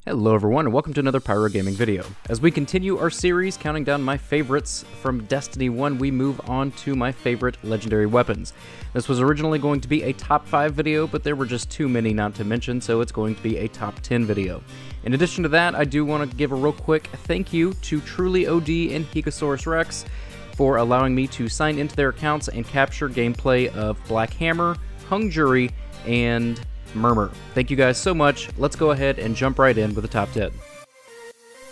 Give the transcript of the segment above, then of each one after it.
Hello everyone and welcome to another Pyro Gaming video. As we continue our series counting down my favorites from Destiny 1, we move on to my favorite legendary weapons. This was originally going to be a top 5 video, but there were just too many not to mention, so it's going to be a top 10 video. In addition to that, I do want to give a real quick thank you to Truly OD and Higasaurus Rex for allowing me to sign into their accounts and capture gameplay of Black Hammer, Hung Jury, and MURMUR. Thank you guys so much. Let's go ahead and jump right in with the top 10.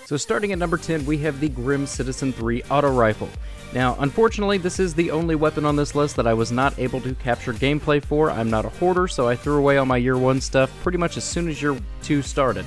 So starting at number 10, we have the Grim Citizen 3 Auto Rifle. Now, unfortunately, this is the only weapon on this list that I was not able to capture gameplay for. I'm not a hoarder, so I threw away all my Year 1 stuff pretty much as soon as Year 2 started.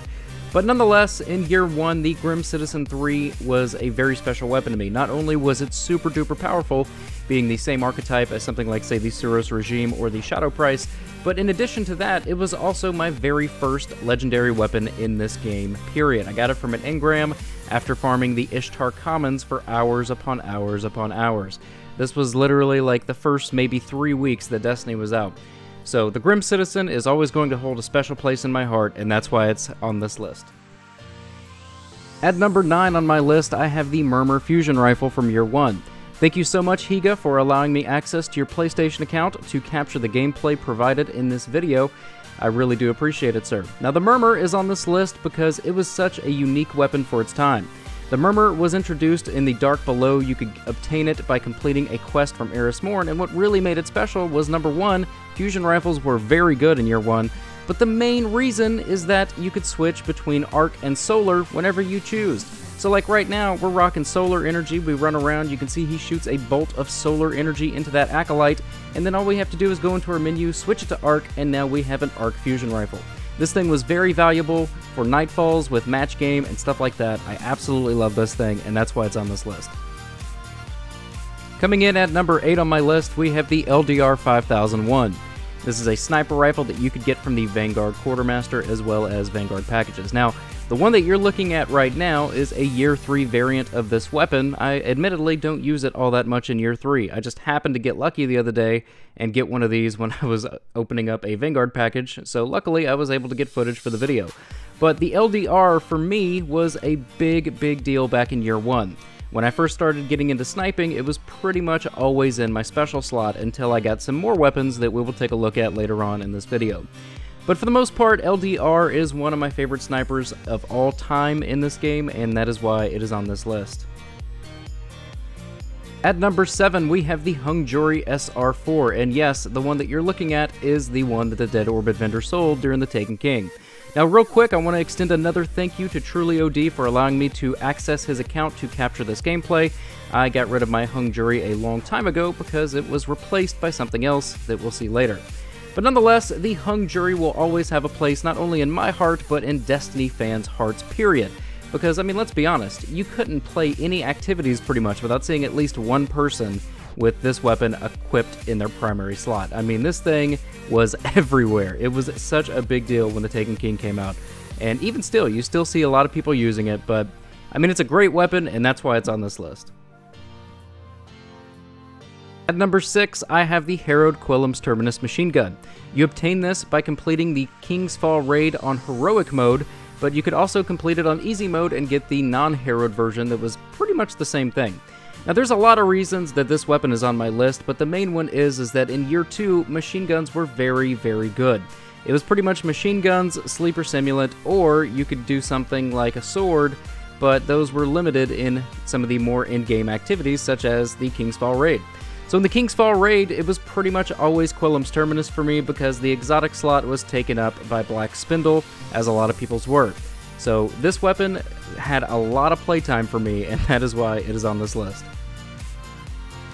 But nonetheless, in Year 1, the Grim Citizen 3 was a very special weapon to me. Not only was it super duper powerful, being the same archetype as something like, say, the Suros Regime or the Shadow Price, but in addition to that, it was also my very first legendary weapon in this game, period. I got it from an engram after farming the Ishtar Commons for hours upon hours upon hours. This was literally like the first maybe 3 weeks that Destiny was out. So the Grim Citizen is always going to hold a special place in my heart, and that's why it's on this list. At number 9 on my list, I have the MURMUR Fusion Rifle from Year 1. Thank you so much, Higa, for allowing me access to your PlayStation account to capture the gameplay provided in this video. I really do appreciate it, sir. Now, the MURMUR is on this list because it was such a unique weapon for its time. The MURMUR was introduced in the Dark Below. You could obtain it by completing a quest from Eris Morn, and what really made it special was, number 1, fusion rifles were very good in Year 1, but the main reason is that you could switch between arc and solar whenever you choose. So like right now, we're rocking solar energy, we run around, you can see he shoots a bolt of solar energy into that acolyte, and then all we have to do is go into our menu, switch it to arc, and now we have an arc fusion rifle. This thing was very valuable for nightfalls with match game and stuff like that. I absolutely love this thing, and that's why it's on this list. Coming in at number 8 on my list, we have the LDR 5001. This is a sniper rifle that you could get from the Vanguard Quartermaster as well as Vanguard packages. Now, the one that you're looking at right now is a Year 3 variant of this weapon. I admittedly don't use it all that much in Year 3. I just happened to get lucky the other day and get one of these when I was opening up a Vanguard package, so luckily I was able to get footage for the video. But the LDR for me was a big deal back in Year 1. When I first started getting into sniping, it was pretty much always in my special slot until I got some more weapons that we will take a look at later on in this video. But for the most part, LDR is one of my favorite snipers of all time in this game, and that is why it is on this list. At number 7, we have the Hung Jury SR4, and yes, the one that you're looking at is the one that the Dead Orbit vendor sold during the Taken King. Now, real quick, I want to extend another thank you to Truly OD for allowing me to access his account to capture this gameplay. I got rid of my Hung Jury a long time ago because it was replaced by something else that we'll see later. But nonetheless, the Hung Jury will always have a place not only in my heart, but in Destiny fans' hearts, period. Because, I mean, let's be honest, you couldn't play any activities pretty much without seeing at least one person with this weapon equipped in their primary slot. I mean, this thing was everywhere. It was such a big deal when the Taken King came out. And even still, you still see a lot of people using it, but, I mean, it's a great weapon, and that's why it's on this list. At number 6, I have the Harrowed Quillam's Terminus machine gun. You obtain this by completing the King's Fall raid on heroic mode, but you could also complete it on easy mode and get the non-harrowed version that was pretty much the same thing. Now, there's a lot of reasons that this weapon is on my list, but the main one is that in Year 2, machine guns were very good. It was pretty much machine guns, sleeper simulant, or you could do something like a sword, but those were limited in some of the more in-game activities, such as the King's Fall raid. So in the King's Fall raid, it was pretty much always Quillam's Terminus for me because the exotic slot was taken up by Black Spindle, as a lot of people's were. So this weapon had a lot of playtime for me, and that is why it is on this list.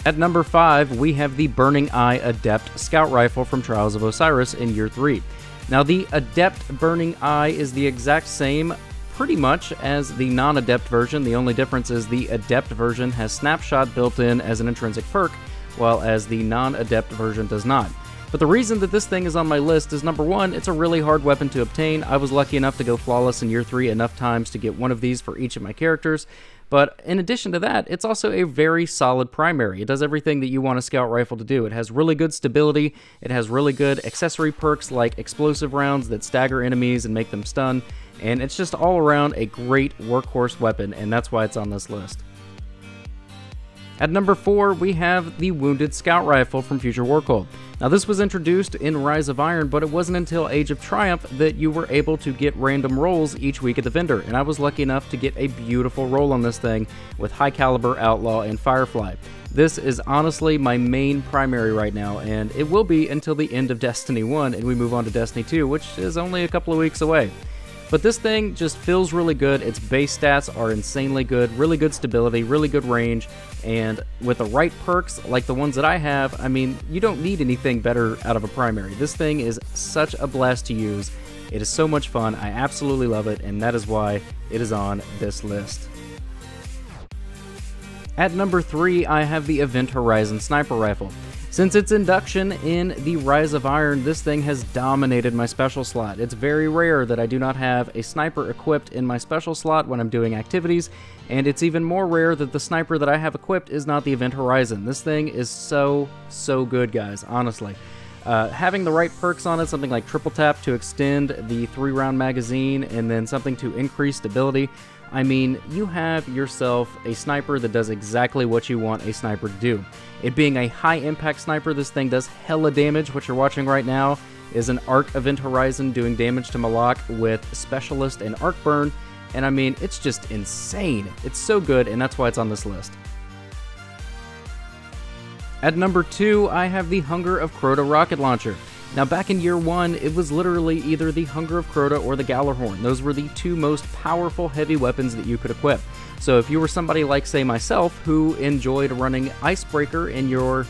At number 5, we have the Burning Eye Adept Scout Rifle from Trials of Osiris in Year 3. Now, the Adept Burning Eye is the exact same pretty much as the non-Adept version. The only difference is the Adept version has Snapshot built in as an intrinsic perk, while as the non-Adept version does not. But the reason that this thing is on my list is, number 1, it's a really hard weapon to obtain. I was lucky enough to go flawless in Year 3 enough times to get one of these for each of my characters. But in addition to that, it's also a very solid primary. It does everything that you want a scout rifle to do. It has really good stability, it has really good accessory perks like explosive rounds that stagger enemies and make them stun, and it's just all around a great workhorse weapon, and that's why it's on this list. At number 4, we have the Wounded Scout Rifle from Future War Cold. Now, this was introduced in Rise of Iron, but it wasn't until Age of Triumph that you were able to get random rolls each week at the vendor, and I was lucky enough to get a beautiful roll on this thing with High Caliber, Outlaw, and Firefly. This is honestly my main primary right now, and it will be until the end of Destiny 1 and we move on to Destiny 2, which is only a couple of weeks away. But this thing just feels really good. Its base stats are insanely good, really good stability, really good range, and with the right perks like the ones that I have, I mean, you don't need anything better out of a primary. This thing is such a blast to use. It is so much fun. I absolutely love it, and that is why it is on this list. At number 3, I have the Event Horizon Sniper Rifle. Since its induction in the Rise of Iron, this thing has dominated my special slot. It's very rare that I do not have a sniper equipped in my special slot when I'm doing activities, and it's even more rare that the sniper that I have equipped is not the Event Horizon. This thing is so good, guys, honestly. Having the right perks on it, something like triple tap to extend the 3-round magazine, and then something to increase stability, I mean, you have yourself a sniper that does exactly what you want a sniper to do. It being a high-impact sniper, this thing does hella damage. What you're watching right now is an Arc Event Horizon doing damage to Malak with Specialist and Arc Burn, and I mean, it's just insane. It's so good, and that's why it's on this list. At number 2, I have the Hunger of Crota Rocket Launcher. Now, back in year 1, it was literally either the Hunger of Crota or the Gallarhorn. Those were the two most powerful heavy weapons that you could equip. So if you were somebody like, say, myself, who enjoyed running Icebreaker in your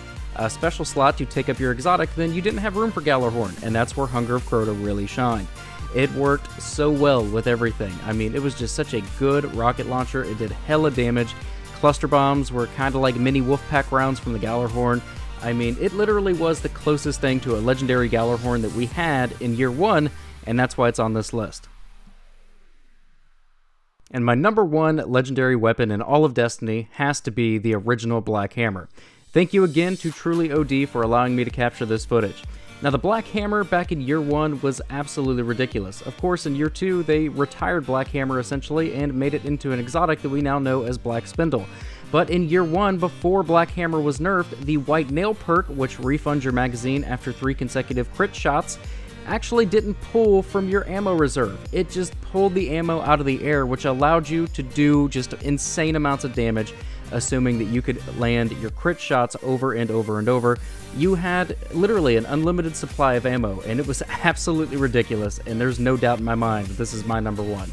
special slot to take up your exotic, then you didn't have room for Gallarhorn, and that's where Hunger of Crota really shined. It worked so well with everything. I mean, it was just such a good rocket launcher. It did hella damage. Cluster bombs were kind of like mini Wolfpack rounds from the Gallarhorn. I mean, it literally was the closest thing to a legendary Gallarhorn that we had in year 1, and that's why it's on this list. And my number 1 legendary weapon in all of Destiny has to be the original Black Hammer. Thank you again to Truly OD for allowing me to capture this footage. Now, the Black Hammer back in year 1 was absolutely ridiculous. Of course, in year 2, they retired Black Hammer essentially and made it into an exotic that we now know as Black Spindle. But in year 1, before Black Hammer was nerfed, the White Nail perk, which refunds your magazine after 3 consecutive crit shots, actually didn't pull from your ammo reserve. It just pulled the ammo out of the air, which allowed you to do just insane amounts of damage, assuming that you could land your crit shots over and over and over. You had literally an unlimited supply of ammo, and it was absolutely ridiculous, and there's no doubt in my mind that this is my number 1.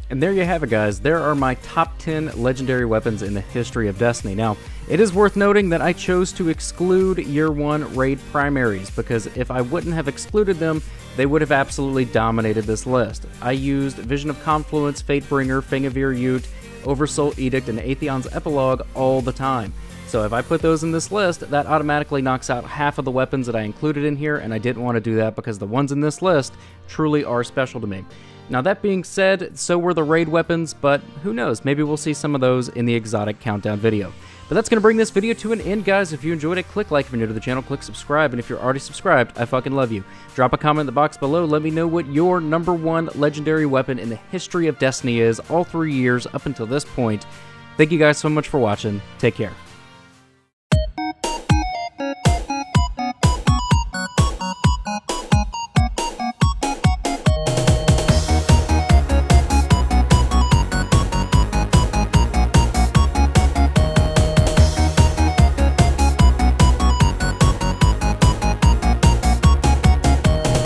And there you have it, guys. There are my top 10 legendary weapons in the history of Destiny. Now, it is worth noting that I chose to exclude year 1 raid primaries, because if I wouldn't have excluded them, they would have absolutely dominated this list. I used Vision of Confluence, Fatebringer, Fangavir Ute, Oversoul Edict, and Atheon's Epilogue all the time. So if I put those in this list, that automatically knocks out half of the weapons that I included in here, and I didn't want to do that because the ones in this list truly are special to me. Now, that being said, so were the raid weapons, but who knows, maybe we'll see some of those in the exotic countdown video. But that's going to bring this video to an end, guys. If you enjoyed it, click like. If you're new to the channel, click subscribe. And if you're already subscribed, I fucking love you. Drop a comment in the box below. Let me know what your number 1 legendary weapon in the history of Destiny is, all 3 years up until this point. Thank you guys so much for watching. Take care.